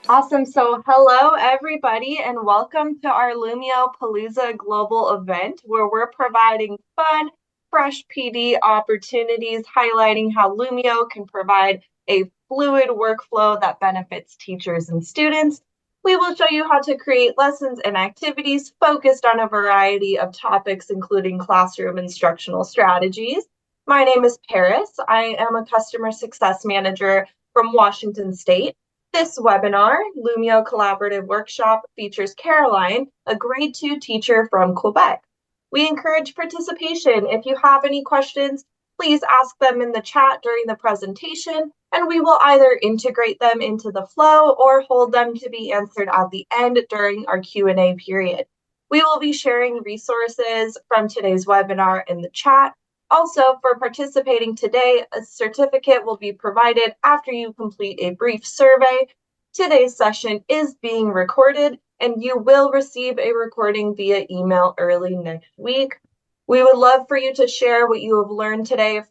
Awesome. So hello, everybody, and welcome to our Lumio Palooza Global event, where we're providing fun, fresh PD opportunities, highlighting how Lumio can provide a fluid workflow that benefits teachers and students. We will show you how to create lessons and activities focused on a variety of topics, including classroom instructional strategies. My name is Paris. I am a customer success manager from Washington State. This webinar, Lumio Collaborative Workshop, features Caroline, a grade 2 teacher from Quebec. We encourage participation. If you have any questions, please ask them in the chat during the presentation, and we will either integrate them into the flow or hold them to be answered at the end during our Q&A period. We will be sharing resources from today's webinar in the chat. Also, for participating today, a certificate will be provided after you complete a brief survey. Today's session is being recorded, and you will receive a recording via email early next week. We would love for you to share what you have learned today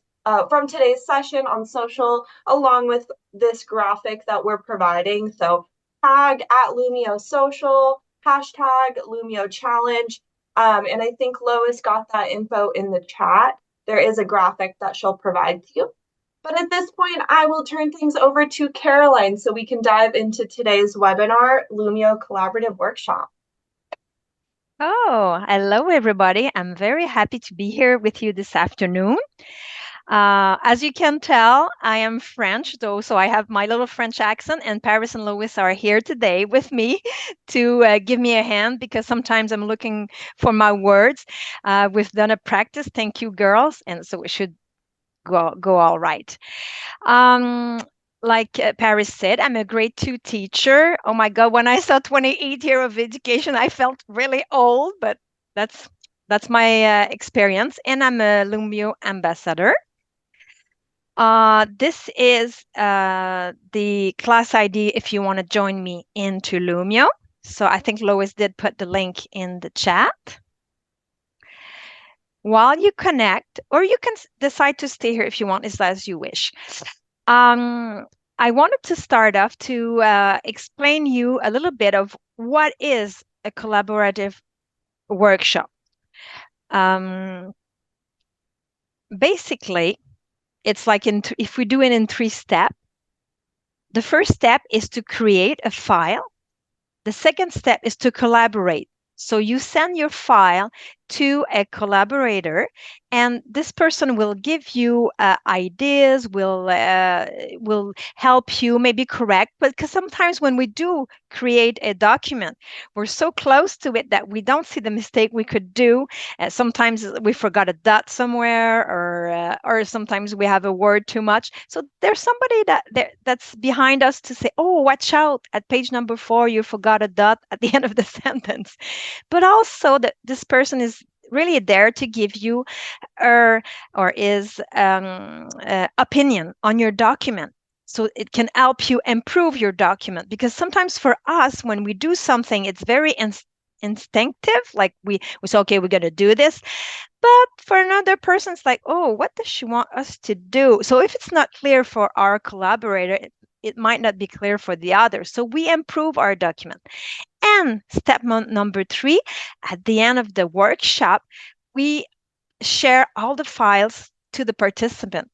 from today's session on social, along with this graphic that we're providing. So tag at Lumio Social, hashtag Lumio Challenge, and I think Lois got that info in the chat. There is a graphic that she'll provide to you. But at this point, I will turn things over to Caroline so we can dive into today's webinar, Lumio Collaborative Workshop. Oh, hello, everybody. I'm very happy to be here with you this afternoon. As you can tell, I am French, though, so I have my little French accent, and Paris and Louis are here today with me to give me a hand because sometimes I'm looking for my words. We've done a practice. Thank you, girls. And so it should go all right. Like Paris said, I'm a grade 2 teacher. Oh my God, when I saw 28 years of education, I felt really old, but that's my experience. And I'm a Lumio ambassador. This is the class ID if you want to join me into Lumio. So I think Lois did put the link in the chat. While you connect, or you can decide to stay here if you want, as you wish. I wanted to start off to explain you a little bit of what is a collaborative workshop. Basically, it's like if we do it in 3 steps. The first step is to create a file. The second step is to collaborate. So you send your file to a collaborator, and this person will give you ideas, will help you maybe correct. But because sometimes when we do create a document, we're so close to it that we don't see the mistake we could do. Sometimes we forgot a dot somewhere, or sometimes we have a word too much. So there's somebody that's behind us to say, "Oh, watch out! At page number 4, you forgot a dot at the end of the sentence." But also that this person is really there to give you her or his opinion on your document. So it can help you improve your document, because sometimes for us, when we do something, it's very instinctive, like we say, okay, we're going to do this. But for another person, it's like, oh, what does she want us to do? So if it's not clear for our collaborator, it might not be clear for the other. So we improve our document. And step number 3, at the end of the workshop, we share all the files to the participant.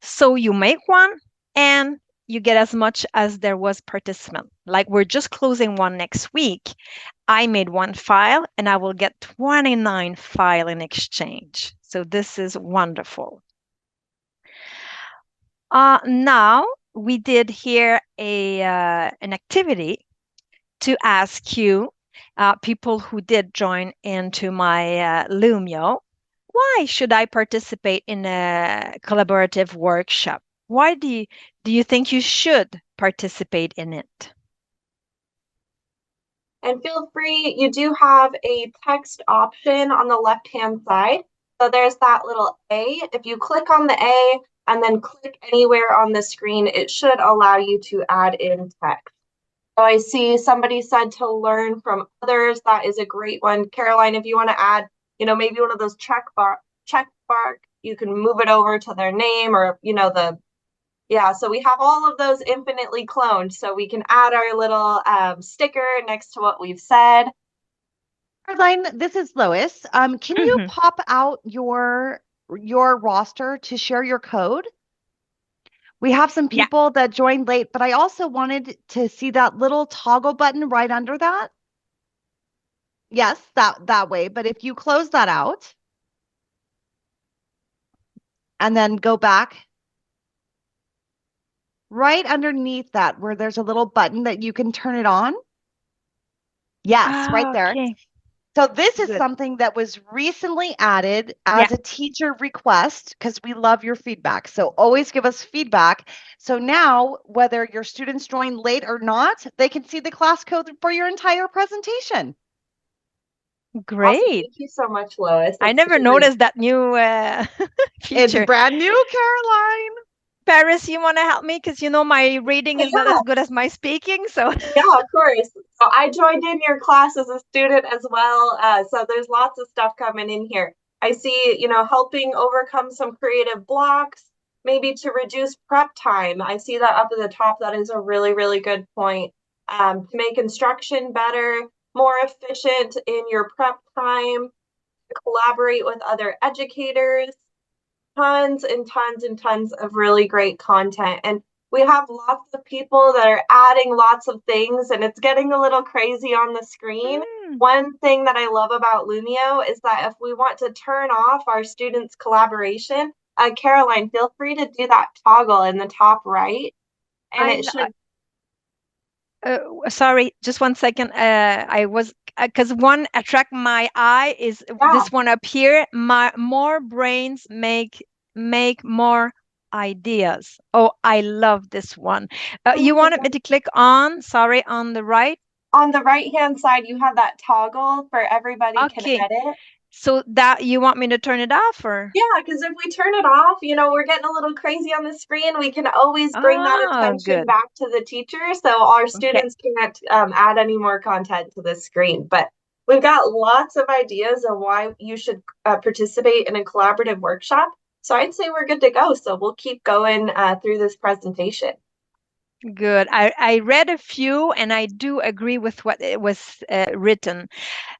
So you make one and you get as much as there was participant. Like we're just closing one next week. I made one file and I will get 29 files in exchange. So this is wonderful. Now we did here an activity to ask you, people who did join into my Lumio, why should I participate in a collaborative workshop? Why do you think you should participate in it? And feel free, you do have a text option on the left-hand side. So there's that little A. If you click on the A and then click anywhere on the screen, it should allow you to add in text. Oh, I see somebody said to learn from others. That is a great one. Caroline, if you want to add, maybe one of those check mark, you can move it over to their name or, yeah. So we have all of those infinitely cloned. So we can add our little sticker next to what we've said. Caroline, this is Lois. Can you Mhm. pop out your roster to share your code? We have some Yeah. people that joined late, but I also wanted to see that little toggle button right under that. Yes, that way. But if you close that out and then go back right underneath that where there's a little button that you can turn it on. Yes, right Ah, there. okay. So this is Good. something that was recently added Yeah. as a teacher request because we love your feedback. So always give us feedback. So now, whether your students join late or not, they can see the class code for your entire presentation. Awesome. Great. Thank you so much, Lois. I That's never great. noticed that new It's feature. brand new, Caroline. Paris, you want to help me? Because my reading is not Yeah. as good as my speaking. So, Yeah, of course. So I joined in your class as a student as well. So there's lots of stuff coming in here. I see, helping overcome some creative blocks, maybe to reduce prep time. I see that up at the top. That is a really, really good point. To make instruction better, more efficient in your prep time, to collaborate with other educators, tons and tons and tons of really great content. And we have lots of people that are adding lots of things, and it's getting a little crazy on the screen. mm, One thing that I love about Lumio is that if we want to turn off our students' collaboration, Caroline, feel free to do that toggle in the top right, and I it kn- should, sorry, just 1 second. I was because one attract my eye is yeah, this one up here. My more brains make more ideas. Oh, I love this one. oh You my wanted me God. to click on, sorry, on the right? On the right-hand side, you have that toggle for everybody can Okay. edit. So that you want me to turn it off or? Yeah, because if we turn it off, we're getting a little crazy on the screen. We can always bring that Oh, attention good. back to the teacher so our Okay. students can't add any more content to the screen. But we've got lots of ideas on why you should participate in a collaborative workshop. So I'd say we're good to go. So we'll keep going through this presentation. Good. I read a few and I do agree with what it was written.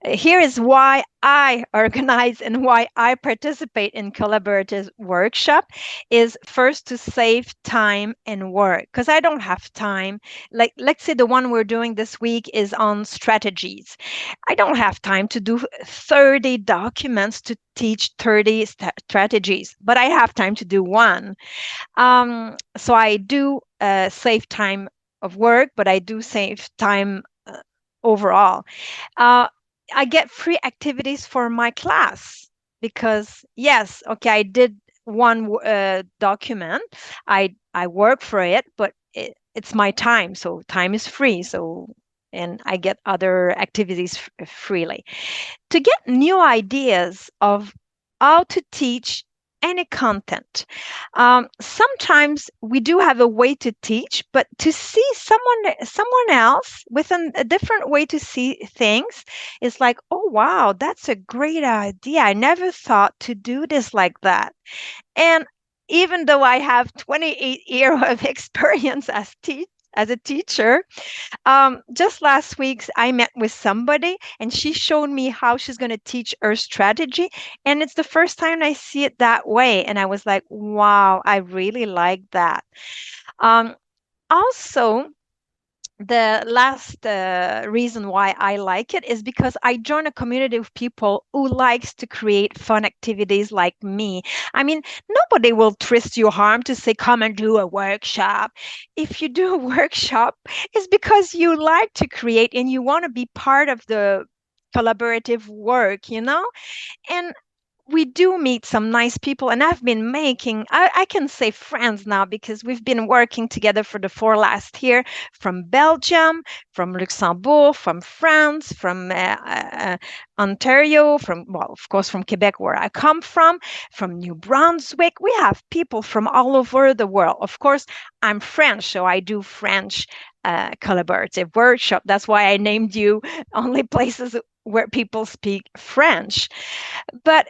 Here is why I organize and why I participate in collaborative workshop is first to save time and work because I don't have time. Like let's say the one we're doing this week is on strategies. I don't have time to do 30 documents to teach 30 strategies, but I have time to do one. So I do save time of work, but I do save time overall. Uh, I get free activities for my class because yes, okay, I did one document. I work for it, but it's my time, so time is free. So and I get other activities freely to get new ideas of how to teach any content. Sometimes we do have a way to teach, but to see someone else with a different way to see things is like, oh wow, that's a great idea. I never thought to do this like that. And even though I have 28 years of experience as a teacher, just last week, I met with somebody and she showed me how she's going to teach her strategy. And it's the first time I see it that way. And I was like, wow, I really like that. Um, Also, the last reason why I like it is because I join a community of people who likes to create fun activities like me. I mean, nobody will twist your arm to say, come and do a workshop. If you do a workshop, it's because you like to create and you want to be part of the collaborative work. And we do meet some nice people, and I've been making, I can say friends now because we've been working together for the last year from Belgium, from Luxembourg, from France, from Ontario, well, of course, from Quebec, where I come from New Brunswick. We have people from all over the world. Of course, I'm French, so I do French Collaborative Workshop. That's why I named you only places where people speak French. But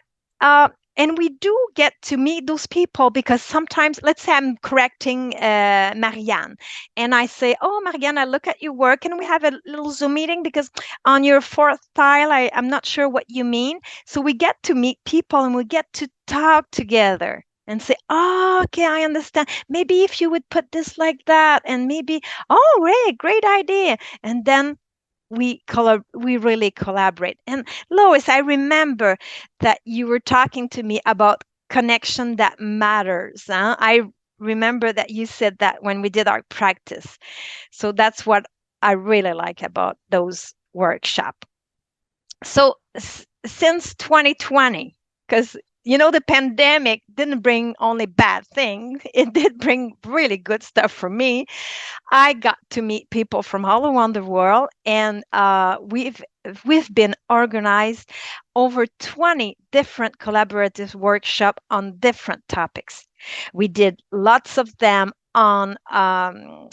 and we do get to meet those people because sometimes, let's say I'm correcting Marianne, and I say, "Oh, Marianne, I look at your work, and we have a little Zoom meeting because on your fourth tile, I'm not sure what you mean." So we get to meet people and we get to talk together and say, "Oh, okay, I understand. Maybe if you would put this like that, and maybe, oh, great idea." And then we really collaborate. And Lois, I remember that you were talking to me about connection that matters. I remember that you said that when we did our practice. So that's what I really like about those workshops. So since 2020, because the pandemic didn't bring only bad things, it did bring really good stuff for me. I got to meet people from all around the world, and we've been organized over 20 different collaborative workshops on different topics. We did lots of them on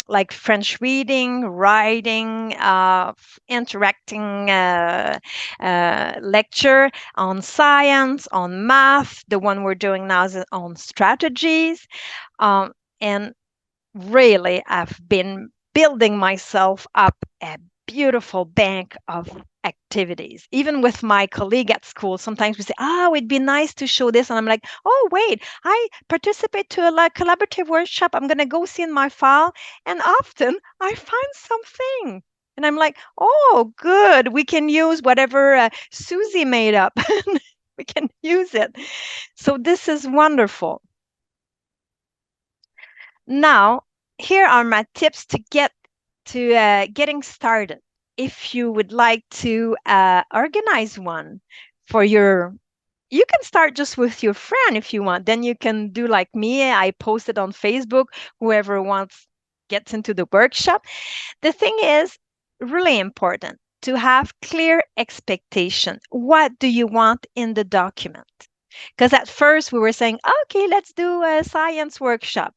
like French reading, writing, interacting lecture, on science, on math. The one we're doing now is on strategies. And really, I've been building myself up a beautiful bank of activities. Even with my colleague at school, sometimes we say, "Oh, it'd be nice to show this." And I'm like, "Oh, wait, I participate to a collaborative workshop. I'm going to go see in my file." And often I find something. And I'm like, "Oh, good. We can use whatever Susie made up. We can use it." So this is wonderful. Now, here are my tips to get to getting started. If you would like to organize one for you can start just with your friend if you want. Then you can do like me. I post it on Facebook. Whoever wants gets into the workshop. The thing is really important to have clear expectation. What do you want in the document? Because at first we were saying, okay, let's do a science workshop.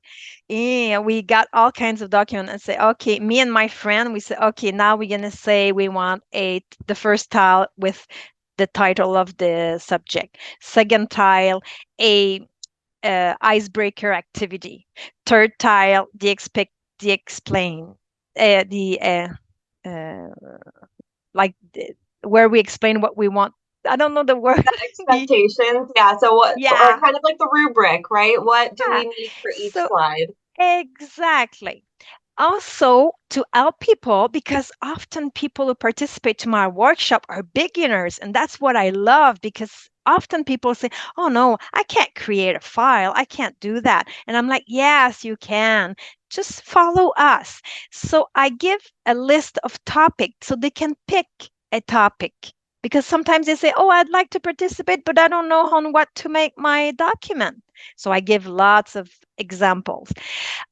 Yeah, we got all kinds of documents and say, okay, me and my friend, we say, okay, now we're going to say we want the first tile with the title of the subject. Second tile, a icebreaker activity. Third tile, the explain, like where we explain what we want. I don't know the word. Expectations. Yeah. So what, Yeah. or kind of like the rubric, right? What do Yeah. we need for each So slide? exactly. Also, to help people, because often people who participate to my workshop are beginners, and that's what I love, because often people say, "Oh no, I can't create a file. I can't do that." And I'm like, "Yes, you can. Just follow us." So I give a list of topics so they can pick a topic. Because sometimes they say, "Oh, I'd like to participate, but I don't know on what to make my document." So I give lots of examples.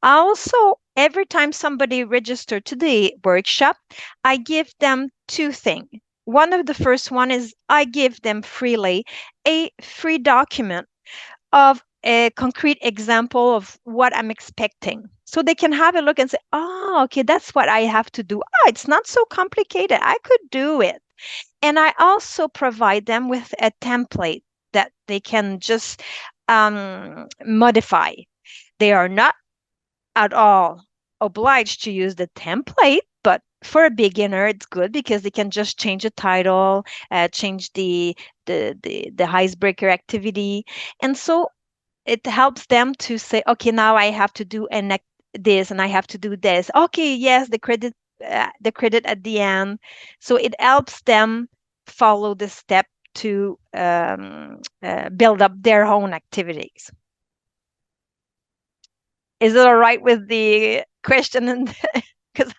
Also, every time somebody registers to the workshop, I give them two things. One of the first one is I give them freely a free document of a concrete example of what I'm expecting. So they can have a look and say, "Oh, okay, that's what I have to do. Oh, it's not so complicated. I could do it." And I also provide them with a template that they can just modify. They are not at all obliged to use the template, but for a beginner, it's good because they can just change the title, change the icebreaker activity, and so it helps them to say, okay, now I have to do this, and I have to do this. Okay, yes, the credit at the end. So it helps them follow the step to build up their own activities. Is it all right with the question? And because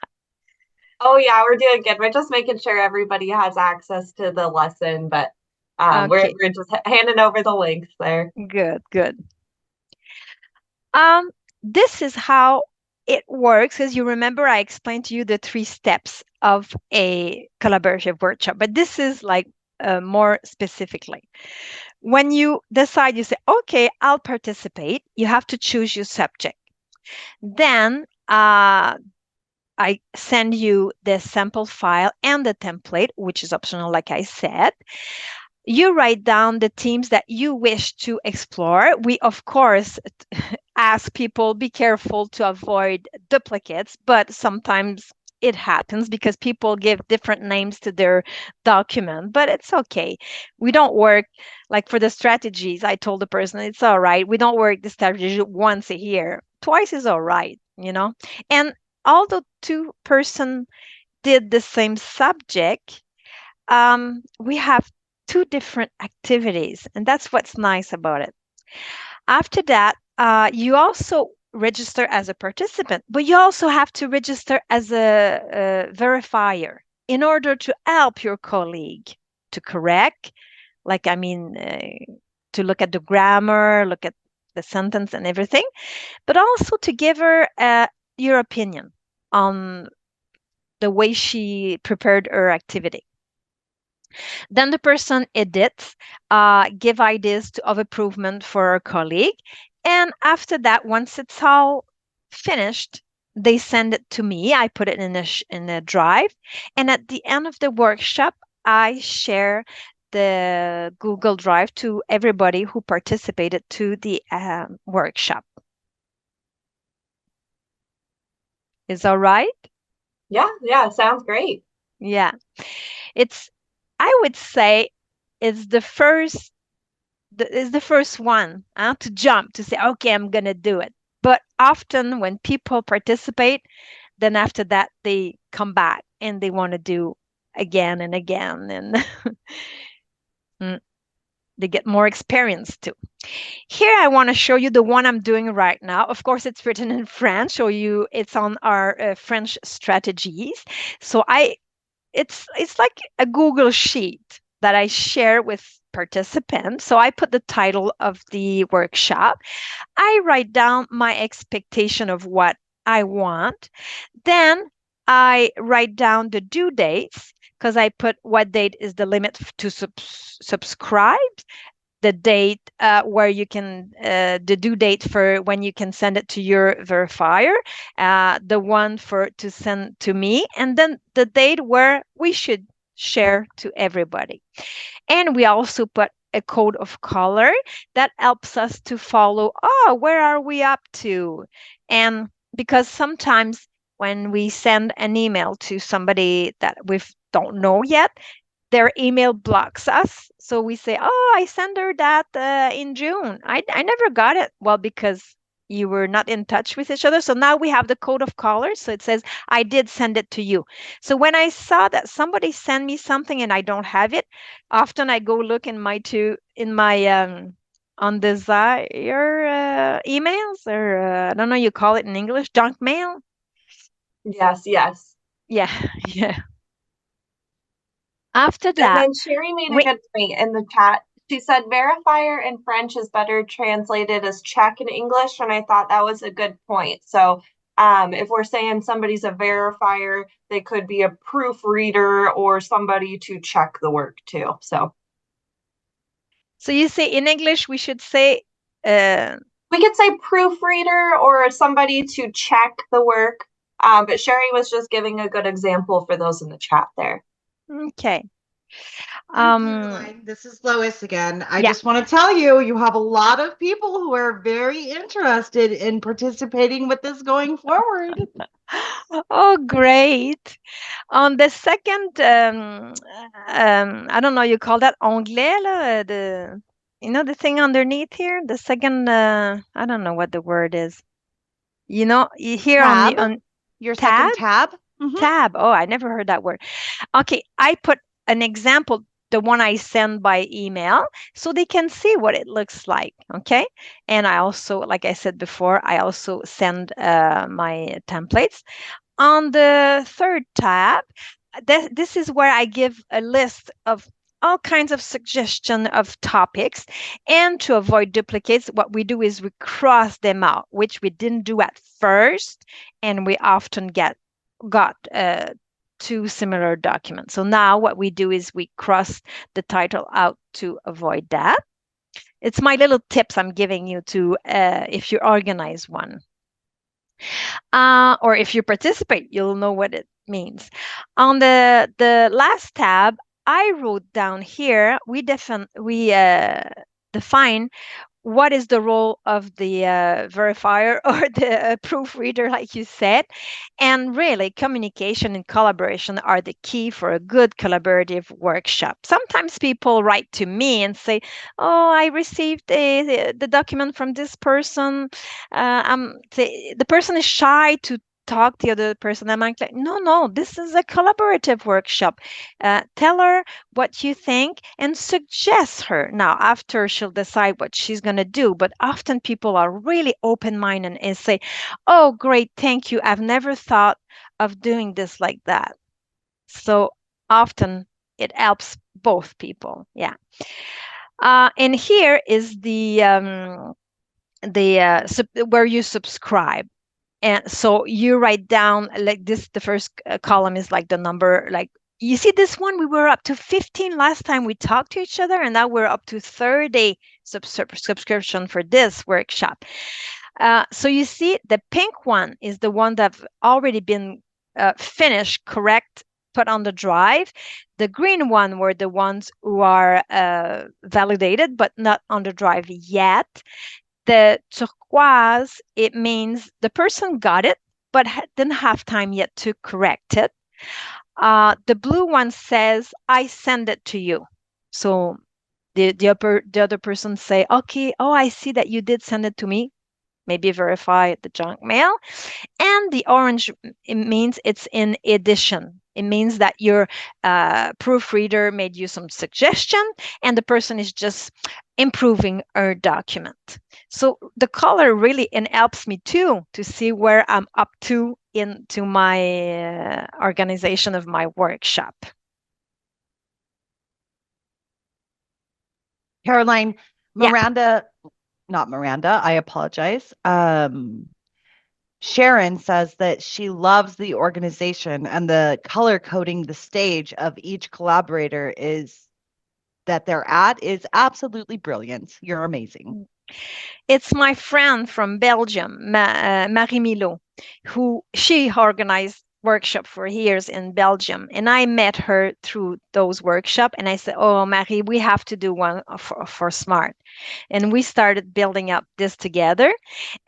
Oh yeah, we're doing good. We're just making sure everybody has access to the lesson, but okay, we're just handing over the links there. good. Um, this is how it works. As you remember, I explained to you the 3 steps of a collaborative workshop, but this is like more specifically. When you decide, you say, okay, I'll participate. You have to choose your subject. Then I send you the sample file and the template, which is optional, like I said. You write down the themes that you wish to explore. We, of course, ask people, be careful to avoid duplicates, but sometimes it happens because people give different names to their document, but it's okay. We don't work like for the strategies. I told the person it's all right. We don't work the strategy once a year. Twice is all right, you know? And although two-person did the same subject, we have two different activities, and that's what's nice about it. After that, you also register as a participant, but you also have to register as a verifier in order to help your colleague to correct, like, I mean, to look at the grammar, look at the sentence and everything, but also to give her your opinion on the way she prepared her activity. Then the person edits, give ideas of improvement for a colleague. And after that, once it's all finished, they send it to me. I put it in a drive. And at the end of the workshop, I share the Google Drive to everybody who participated to the workshop. Is all right? Yeah, sounds great. Yeah. I would say it's the first one to jump to say, okay, I'm gonna do it. But often when people participate, then after that they come back and they want to do again and again, and they get more experience too. Here I want to show you the one I'm doing right now. Of course, it's written in French, so it's on our French strategies. So it's like a Google sheet that I share with participants. So I put the title of the workshop. I write down my expectation of what I want. Then I write down the due dates because I put what date is the limit to subscribe, the date where you can, the due date for when you can send it to your verifier, the one for to send to me, and then the date where we should share to everybody. And we also put a code of color that helps us to follow, oh, where are we up to? And because sometimes when we send an email to somebody that we don't know yet, their email blocks us. So we say, oh, I sent her that in June. I never got it. Well, because you were not in touch with each other. So now we have the code of colors. So it says, I did send it to you. So when I saw that somebody sent me something and I don't have it, often I go look in my undesired emails, or I don't know, you call it in English, junk mail. Yes. Yeah, yeah. After that, And then Sherry made a good point in the chat. She said verifier in French is better translated as check in English, and I thought that was a good point. So if we're saying somebody's a verifier, they could be a proofreader or somebody to check the work too. So you say in English we should say we could say proofreader or somebody to check the work. But Sherry was just giving a good example for those in the chat there. Okay. Caroline, this is Lois again. I Yeah. just want to tell you, you have a lot of people who are very interested in participating with this going forward. Oh, great. On the second, I don't know, you call that onglet, là, the thing underneath here, the second, I don't know what the word is. Here on the Tab? Your tab? second tab? Mhm. Tab. Oh, I never heard that word. Okay, I put an example, the one I send by email, so they can see what it looks like. Okay. And I also, like I said before, I also send my templates. On the third tab, this is where I give a list of all kinds of suggestion of topics. And to avoid duplicates, what we do is we cross them out, which we didn't do at first, and we often got two similar documents. So now what we do is we cross the title out to avoid that. It's my little tips I'm giving you to if you organize one. Or if you participate, you'll know what it means. On the last tab, I wrote down here, we define what is the role of the verifier or the proofreader, like you said. And really, communication and collaboration are the key for a good collaborative workshop. Sometimes people write to me and say, oh, I received the document from this person. The person is shy to talk to the other person. I'm like, no, this is a collaborative workshop. Tell her what you think and suggest her. Now, after she'll decide what she's going to do. But often people are really open-minded and say, oh, great, thank you. I've never thought of doing this like that. So often it helps both people. Yeah. And here is where you subscribe. And so you write down like this, the first column is like the number, like you see this one, we were up to 15 last time we talked to each other, and now we're up to 30 subscription for this workshop. So you see the pink one is the one that's already been finished, correct, put on the drive. The green one were the ones who are validated but not on the drive yet. The turquoise, it means the person got it, but didn't have time yet to correct it. The blue one says, I send it to you. So the other person say, okay, oh, I see that you did send it to me. Maybe verify the junk mail. And the orange, it means it's in edition. It means that your proofreader made you some suggestion and the person is just improving our document. So the color really helps me too to see where I'm up to into my organization of my workshop. Caroline, Miranda, not Miranda, I apologize. Sharon says that she loves the organization and the color coding the stage of each collaborator is that they're at is absolutely brilliant. You're amazing. It's my friend from Belgium, Marie Milo, who she organized workshop for years in Belgium. And I met her through those workshops. And I said, oh, Marie, we have to do one for SMART. And we started building up this together.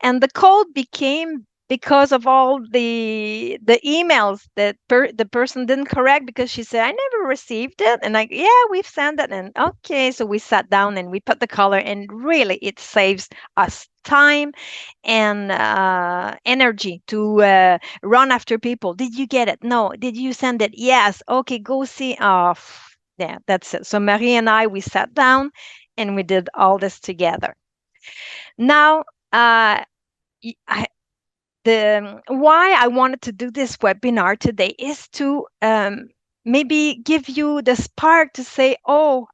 And the code became because of all the emails that the person didn't correct because she said, I never received it. And like, yeah, we've sent it. And okay, so we sat down and we put the color, and really it saves us time and energy to run after people. Did you get it? No. Did you send it? Yes. Okay, go see. Oh, yeah, that's it. So Marie and I, we sat down and we did all this together. Now, why I wanted to do this webinar today is to maybe give you the spark to say, oh,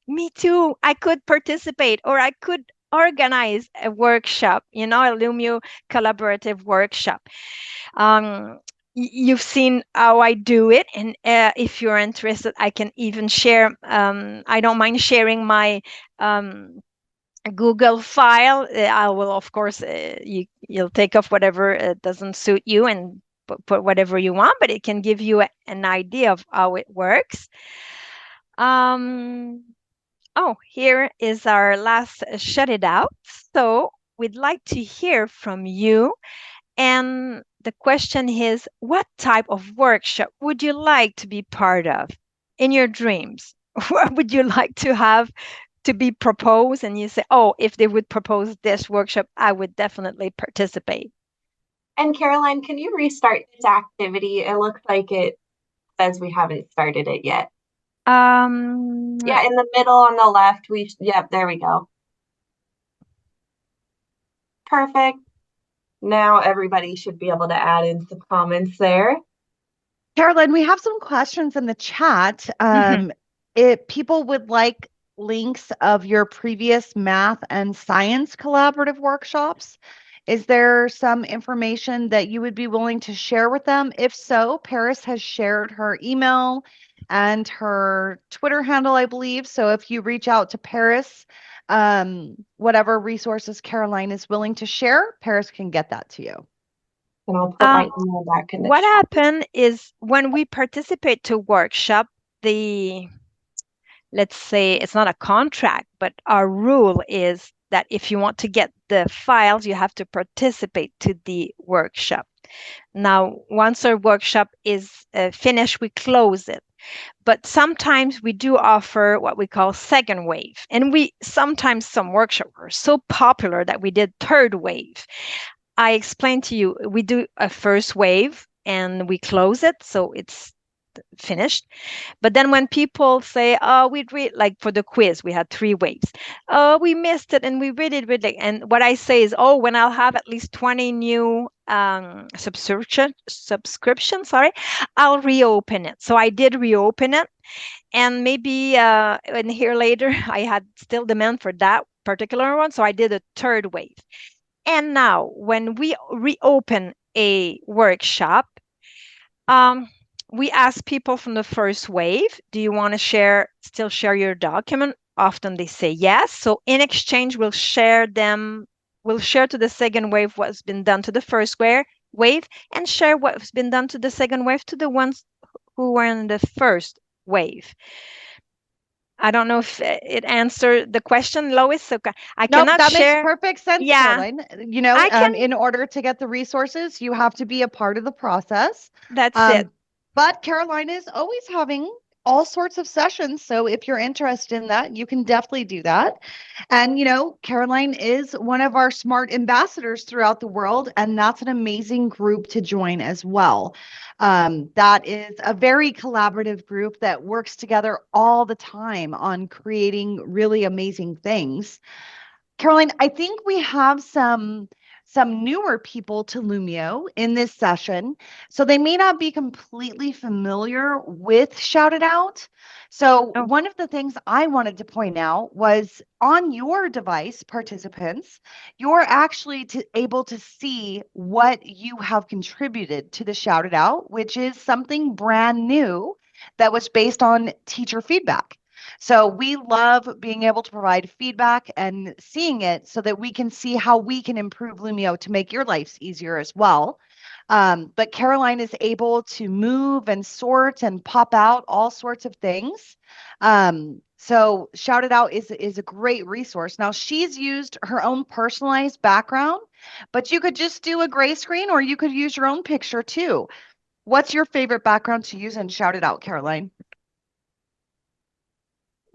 me too, I could participate, or I could organize a workshop, a Lumio Collaborative Workshop. You've seen how I do it, and if you're interested, I can even share. I don't mind sharing my Google file. I will, of course, you'll take off whatever doesn't suit you and put whatever you want, but it can give you an idea of how it works. Oh, here is our last Shut It Out. So we'd like to hear from you. And the question is, what type of workshop would you like to be part of in your dreams? What would you like to have to be proposed? And you say, oh, if they would propose this workshop, I would definitely participate. And Caroline, can you restart this activity? It looks like it says we haven't started it yet. Yeah, in the middle on the left, yep, there we go. Perfect. Now everybody should be able to add in some comments there. Caroline, we have some questions in the chat. If people would like links of your previous math and science collaborative workshops, is there some information that you would be willing to share with them? If so, Paris has shared her email and her Twitter handle, I believe. So if you reach out to Paris, whatever resources Caroline is willing to share, Paris can get that to you. And I'll put my email back in the What chat. happened is when we participate to workshop, let's say it's not a contract, but our rule is that if you want to get the files, you have to participate to the workshop. Now, once our workshop is finished, we close it. But sometimes we do offer what we call second wave. And sometimes some workshops are so popular that we did third wave. I explained to you, we do a first wave and we close it. So it's finished. But then when people say, oh, we read, like for the quiz, we had 3 waves. Oh, we missed it and we read it. And what I say is, oh, when I'll have at least 20 new subscription, sorry, I'll reopen it. So I did reopen it. And maybe in here later, I had still demand for that particular one. So I did a third wave. And now when we reopen a workshop, we ask people from the first wave, do you want to still share your document? Often they say yes. So in exchange, we'll share to the second wave what's been done to the first wave and share what's been done to the second wave to the ones who were in the first wave. I don't know if it answered the question, Lois. So I cannot that share. Makes perfect sense, Yeah. Caroline. You know, in order to get the resources, you have to be a part of the process. That's it. But Caroline is always having all sorts of sessions. So if you're interested in that, you can definitely do that. And, you know, Caroline is one of our smart ambassadors throughout the world. And that's an amazing group to join as well. That is a very collaborative group that works together all the time on creating really amazing things. Caroline, I think we have some newer people to Lumio in this session, so they may not be completely familiar with Shout It Out. So one of the things I wanted to point out was on your device, participants, you're actually able to see what you have contributed to the Shout It Out, which is something brand new that was based on teacher feedback. So we love being able to provide feedback and seeing it so that we can see how we can improve Lumio to make your lives easier as well. But Caroline is able to move and sort and pop out all sorts of things. So Shout It Out is a great resource. Now she's used her own personalized background, but you could just do a gray screen or you could use your own picture too. What's your favorite background to use in Shout It Out, Caroline?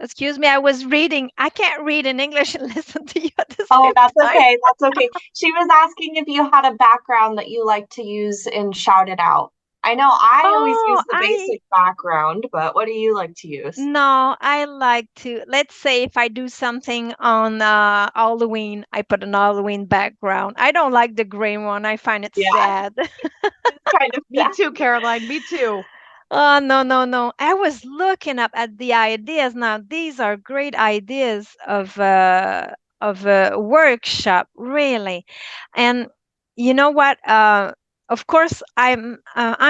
Excuse me, I was reading. I can't read in English and listen to you at the same time. Okay. That's okay. She was asking if you had a background that you like to use in Shout It Out. I know I always use the basic background, but what do you like to use? No, I like to, let's say if I do something on Halloween, I put an Halloween background. I don't like the gray one. I find it sad. Kind of Me too, Caroline. Me too. Oh, no. I was looking up at the ideas. Now, these are great ideas of a workshop, really. And you know what? Of course, I'm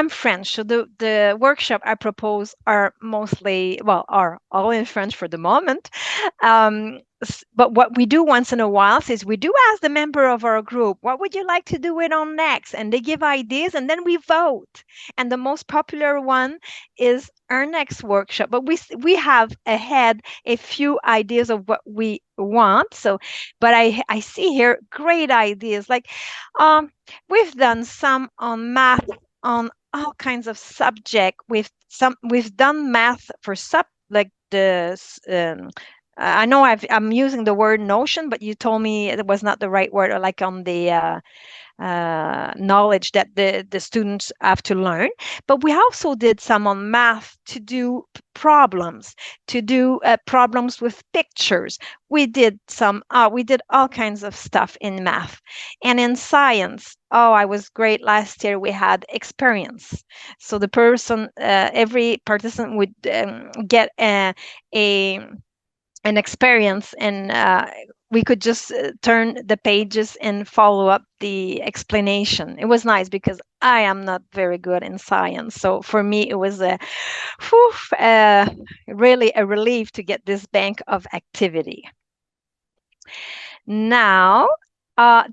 French, so the workshop I propose are all in French for the moment. But what we do once in a while is we do ask the member of our group, what would you like to do it on next? And they give ideas and then we vote. And the most popular one is our next workshop. But we have ahead a few ideas of what we want. So, but I see here great ideas. Like we've done some on math on all kinds of subject. We've done math for like the I know I'm using the word notion, but you told me it was not the right word, or like on the knowledge that the students have to learn. But we also did some on math to do problems, problems with pictures. We did all kinds of stuff in math. And in science, I was great last year. We had experience. So every participant would get an experience, and we could just turn the pages and follow up the explanation. It was nice because I am not very good in science. So for me, it was really a relief to get this bank of activity. Now,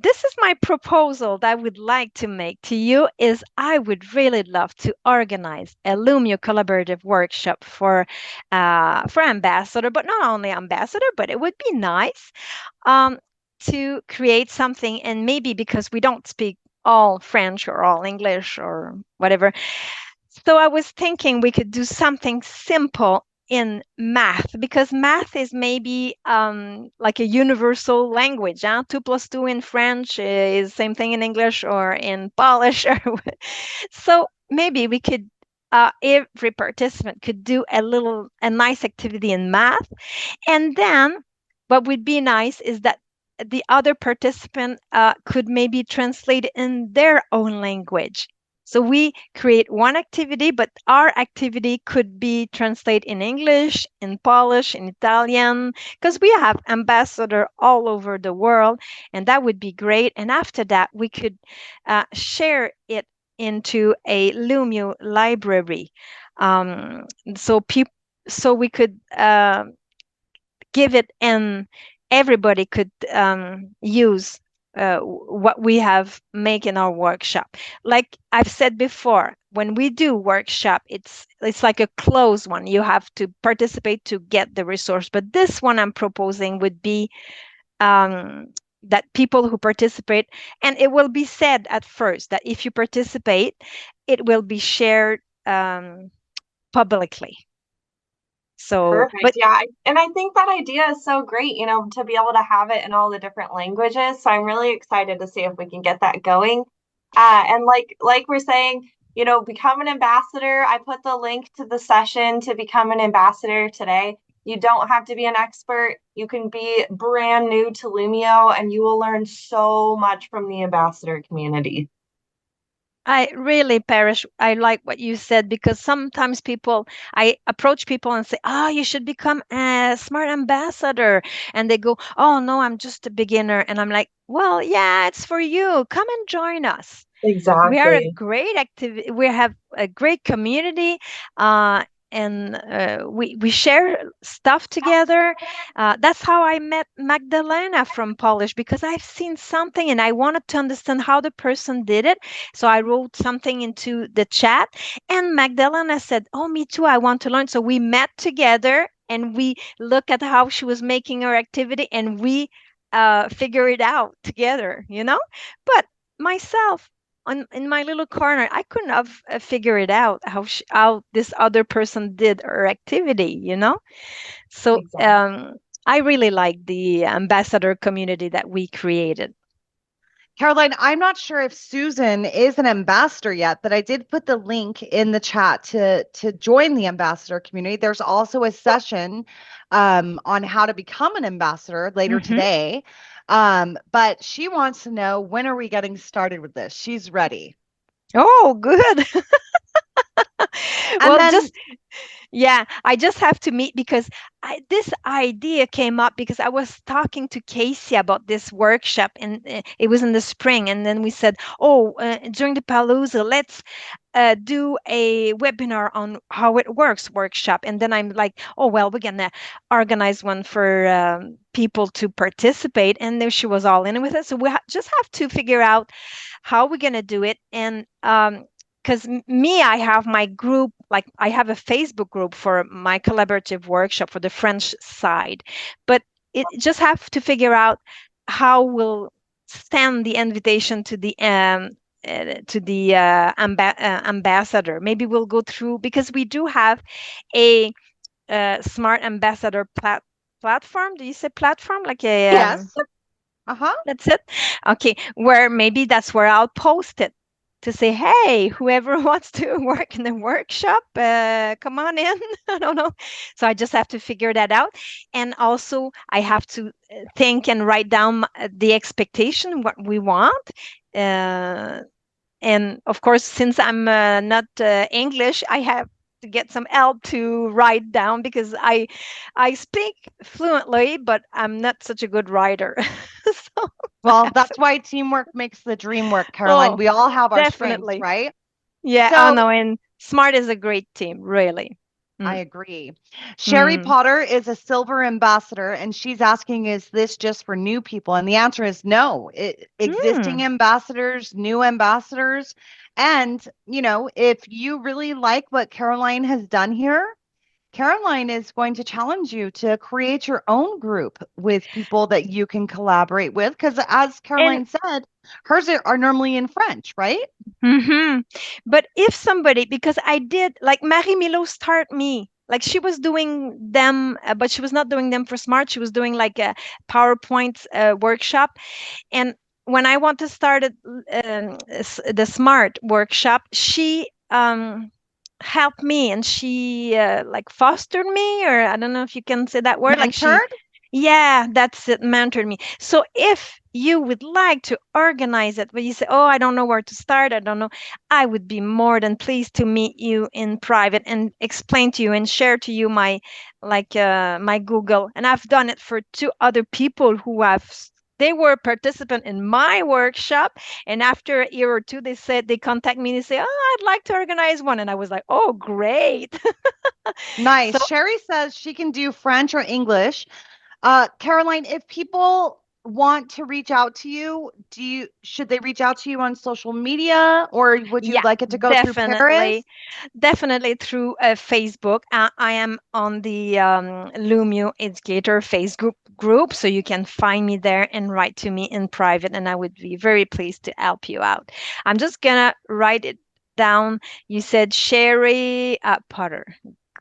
this is my proposal that I would like to make to you is I would really love to organize a Lumio Collaborative Workshop for ambassador, but not only ambassador, but it would be nice um, to create something, and maybe because we don't speak all French or all English or whatever. So I was thinking we could do something simple in math, because math is maybe like a universal language. Huh? 2 plus 2 in French is same thing in English or in Polish. So maybe we could, every participant could do a nice activity in math. And then what would be nice is that the other participant could maybe translate in their own language. So we create one activity, but our activity could be translated in English, in Polish, in Italian, because we have ambassador all over the world, and that would be great. And after that, we could share it into a Lumio library. Um, so people, so we could give it, and everybody could use what we have make in our workshop. Like I've said before, when we do workshop, it's like a closed one. You have to participate to get the resource. But this one I'm proposing would be that people who participate, and it will be said at first that if you participate, it will be shared publicly. So, Perfect. Yeah. And I think that idea is so great, to be able to have it in all the different languages. So I'm really excited to see if we can get that going. And like we're saying, become an ambassador. I put the link to the session to become an ambassador today. You don't have to be an expert. You can be brand new to Lumio, and you will learn so much from the ambassador community. I really, Parish, I like what you said, because sometimes I approach people and say, oh, you should become a smart ambassador. And they go, oh, no, I'm just a beginner. And I'm like, well, yeah, it's for you. Come and join us. We are a Exactly. great activity. We have a great community, uh, and we share stuff together. That's how I met Magdalena from Polish, because I've seen something and I wanted to understand how the person did it. So I wrote something into the chat, and Magdalena said, "Oh, me too. I want to learn." So we met together and we look at how she was making her activity, and we figure it out together. But myself, in my little corner, I couldn't have figured it out how this other person did her activity. So Exactly. I really like the ambassador community that we created. Caroline, I'm not sure if Susan is an ambassador yet, but I did put the link in the chat to join the ambassador community. There's also a session on how to become an ambassador later Mm-hmm. today. But she wants to know, when are we getting started with this? She's ready. Oh, good. And Well, then yeah, I just have to meet, because this idea came up because I was talking to Casey about this workshop, and it was in the spring. And then we said, oh, during the Palooza, let's do a webinar on how it works workshop. And then I'm like, oh, well, we're going to organize one for people to participate. And then she was all in with it. So we just have to figure out how we're going to do it. And because me, I have my group, like I have a Facebook group for my collaborative workshop for the French side, but it just have to figure out how we'll send the invitation to the ambassador. Maybe we'll go through, because we do have a smart ambassador platform. Do you say platform? Like a yes. Uh-huh. that's it. Okay, where maybe that's where I'll post it to say, hey, whoever wants to work in the workshop, come on in. I don't know. So I just have to figure that out. And also, I have to think and write down the expectation, what we want. And of course, since I'm not English, I have to get some help to write down, because I speak fluently, but I'm not such a good writer. So I Well, have to. that's why teamwork makes the dream work, Caroline. Oh, We all have our strengths, definitely. right? Yeah. Oh So no, and Smart is a great team, really. I agree. Sherry Potter is a silver ambassador, and she's asking, is this just for new people? And the answer is no. Existing ambassadors, new ambassadors. And, if you really like what Caroline has done here, Caroline is going to challenge you to create your own group with people that you can collaborate with. Because as Caroline said, hers are normally in French, right? But if somebody, because I did, like Marie Milo start me, like she was doing them, but she was not doing them for Smart. She was doing like a PowerPoint workshop. And when I want to start the Smart workshop, she helped me, and she like fostered me, or I don't know if you can say that word. Like Mentored? yeah, that's it, mentored me. So if you would like to organize it, but you say, oh, I don't know where to start, I don't know, I would be more than pleased to meet you in private and explain to you and share to you my my Google. And I've done it for 2 other people who they were participant in my workshop, and after a year or two they contact me and they say, oh, I'd like to organize one. And I was like, oh, great. Nice. So Sherry says she can do French or English. Caroline, if people want to reach out to you, should they reach out to you on social media, or would you yeah, like it to go through Paris? definitely through Facebook. I am on the Lumio Educator Facebook group, so you can find me there and write to me in private, and I would be very pleased to help you out. I'm just gonna write it down. You said Sherry Potter.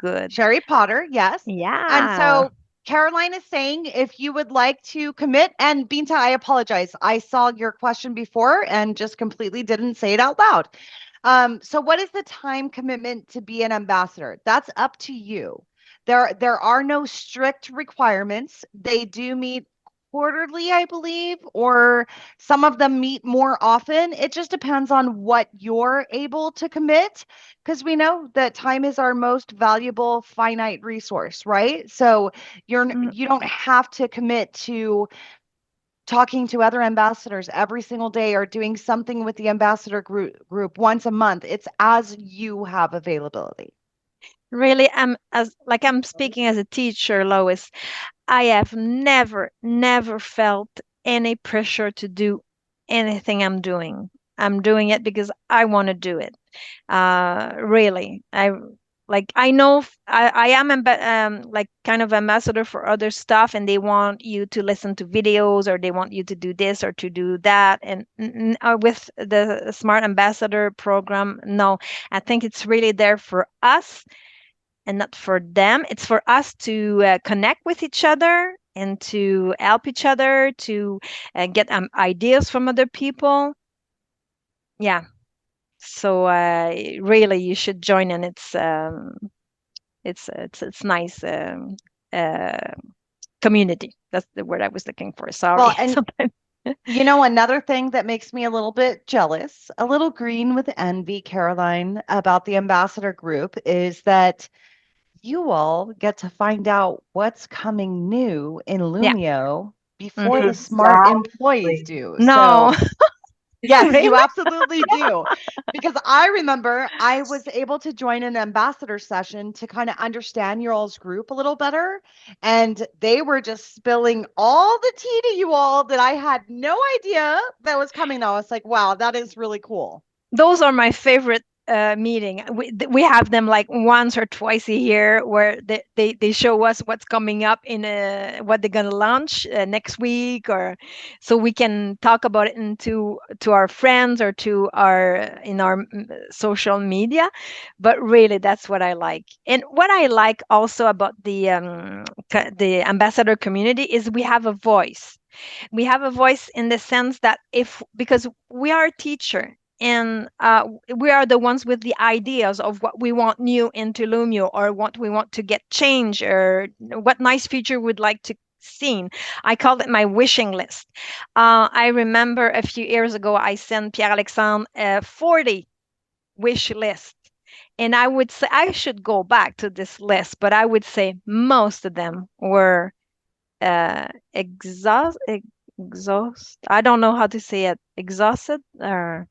Good. Sherry Potter, yes. And Yeah. so Caroline is saying if you would like to commit, and Binta, I apologize. I saw your question before and just completely didn't say it out loud. So what is the time commitment to be an ambassador? That's up to you. There are no strict requirements. They do meet quarterly, I believe, or some of them meet more often. It just depends on what you're able to commit, because we know that time is our most valuable finite resource, right? So you don't have to commit to talking to other ambassadors every single day or doing something with the ambassador group once a month. It's as you have availability. Really, I'm speaking as a teacher, Lois. I have never felt any pressure to do anything I'm doing. I'm doing it because I want to do it. Really, I know I am like kind of ambassador for other stuff, and they want you to listen to videos, or they want you to do this or to do that. And with the Smart Ambassador program, no, I think it's really there for us and not for them. It's for us to connect with each other and to help each other, to get ideas from other people. Yeah. So really, you should join, and it's nice uh, community. That's the word I was looking for. Well, Sorry. and Sometimes. another thing that makes me a little bit jealous, a little green with envy, Caroline, about the ambassador group is that you all get to find out what's coming new in Yeah. Lumio before Hmm. the smart employees Exactly. do. No. So, yes, Really? you absolutely do. Because I remember I was able to join an ambassador session to kind of understand your all's group a little better. And they were just spilling all the tea to you all that I had no idea that was coming. I was like, wow, that is really cool. Those are my favorite meeting. We have them like once or twice a year, where they show us what's coming up in what they're gonna launch next week, or so we can talk about it to our friends or to our in our social media. But really, that's what I like. And what I like also about the ambassador community is we have a voice. We have a voice in the sense that if because we are a teacher, and we are the ones with the ideas of what we want new into Lumio, or what we want to get changed, or what nice feature we'd like to see. I call it my wishing list. I remember a few years ago I sent Pierre Alexandre a 40 wish list. And I would say I should go back to this list, but I would say most of them were exhaust. I don't know how to say it. Exhausted, or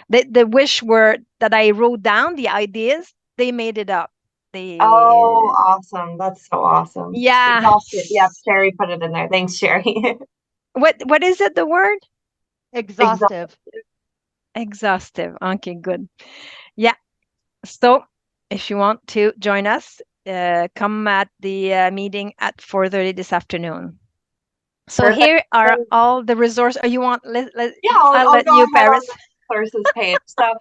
the wish word that I wrote down, the ideas, they made it up. Oh, awesome. That's so awesome. Yeah. Exhaustive. Yeah, Sherry put it in there. Thanks, Sherry. What is it, the word? Exhaustive. Exhaustive. Okay, good. Yeah. So if you want to join us, come at the meeting at 4:30 this afternoon. So Perfect. here are all the resources. You want? Yeah, I'll I'll let go you, ahead on Paris. the resources page. So,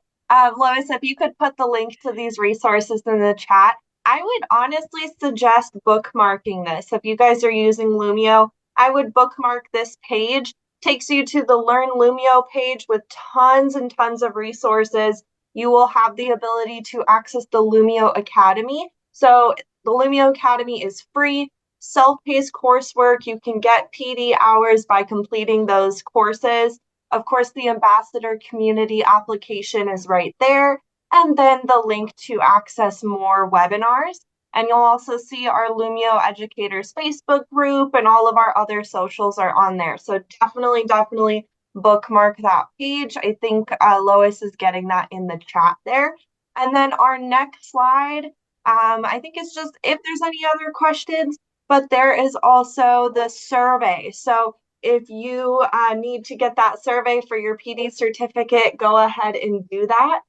Lois, if you could put the link to these resources in the chat, I would honestly suggest bookmarking this. If you guys are using Lumio, I would bookmark this page. Takes you to the Learn Lumio page with tons and tons of resources. You will have the ability to access the Lumio Academy. So the Lumio Academy is free, self-paced coursework. You can get PD hours by completing those courses. Of course, the Ambassador Community application is right there. And then the link to access more webinars. And you'll also see our Lumio Educators Facebook group, and all of our other socials are on there. So definitely bookmark that page. I think Lois is getting that in the chat there. And then our next slide, I think it's just if there's any other questions, but there is also the survey. So if you need to get that survey for your PD certificate, go ahead and do that.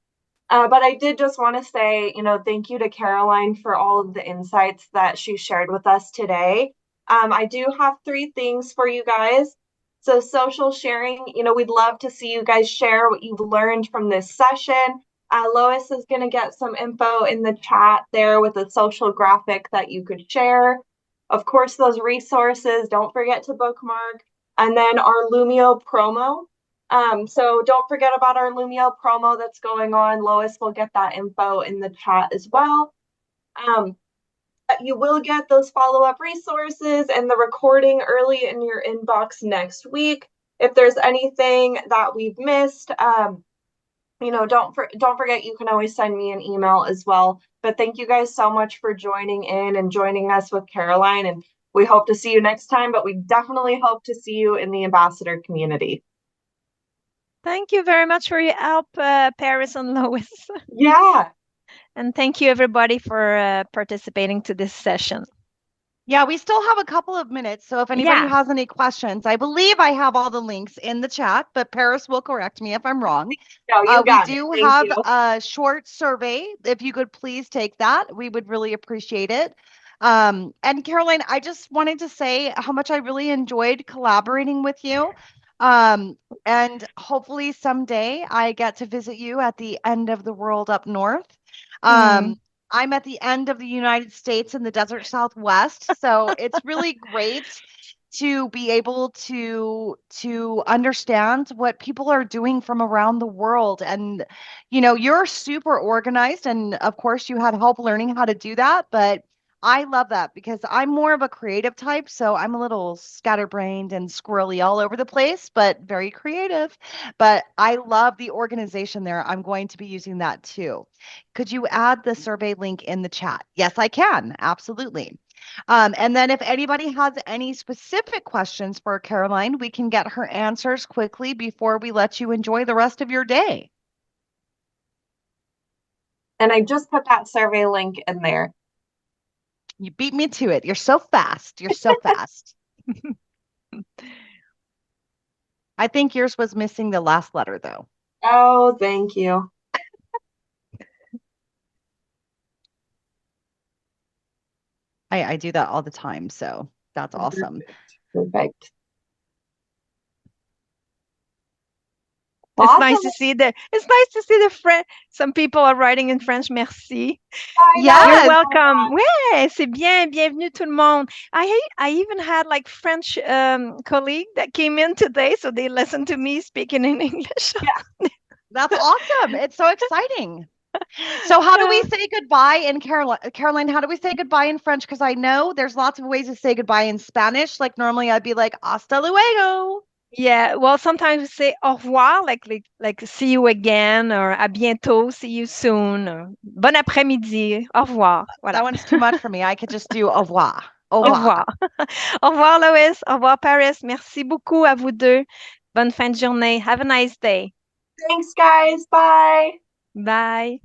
But I did just want to say, thank you to Caroline for all of the insights that she shared with us today. I do have 3 things for you guys. So social sharing, we'd love to see you guys share what you've learned from this session. Lois is going to get some info in the chat there with a social graphic that you could share. Of course, those resources, don't forget to bookmark. And then our Lumio promo. So don't forget about our Lumio promo that's going on. Lois will get that info in the chat as well. You will get those follow-up resources and the recording early in your inbox next week. If there's anything that we've missed, don't forget, you can always send me an email as well. But thank you guys so much for joining in and joining us with Caroline. And we hope to see you next time, but we definitely hope to see you in the Ambassador community. Thank you very much for your help, Paris and Lois. Yeah. And thank you, everybody, for participating to this session. Yeah, we still have a couple of minutes. So if anybody has any questions, I believe I have all the links in the chat, but Paris will correct me if I'm wrong. No, you got we it. do Thank have you. a short survey. If you could please take that, we would really appreciate it. And Caroline, I just wanted to say how much I really enjoyed collaborating with you. And hopefully someday I get to visit you at the end of the world up north. I'm at the end of the United States in the desert Southwest, so it's really great to be able to understand what people are doing from around the world. And you're super organized, and of course you had help learning how to do that, but I love that because I'm more of a creative type, so I'm a little scatterbrained and squirrely all over the place, but very creative. But I love the organization there. I'm going to be using that too. Could you add the survey link in the chat? Yes, I can. Absolutely. And then if anybody has any specific questions for Caroline, we can get her answers quickly before we let you enjoy the rest of your day. And I just put that survey link in there. You beat me to it. You're so fast. You're so fast. I think yours was missing the last letter, though. Oh, thank you. I do that all the time, so that's awesome. Perfect. It's nice to see the French. Some people are writing in French. Merci. Yes. You're welcome. Ouais, c'est bien. Bienvenue tout le monde. I even had like French colleague that came in today, so they listened to me speaking in English. Yeah. That's awesome. It's so exciting. So how do we say goodbye in Caroline, how do we say goodbye in French? Because I know there's lots of ways to say goodbye in Spanish. Like normally I'd be like, hasta luego. Yeah, well, sometimes we say au revoir, like see you again, or à bientôt, see you soon, or bon après-midi, au revoir. Voilà. That one's too much for me. I could just do au revoir. Au revoir. Au revoir, Lois. Au revoir, Paris. Merci beaucoup à vous deux. Bonne fin de journée. Have a nice day. Thanks, guys. Bye. Bye.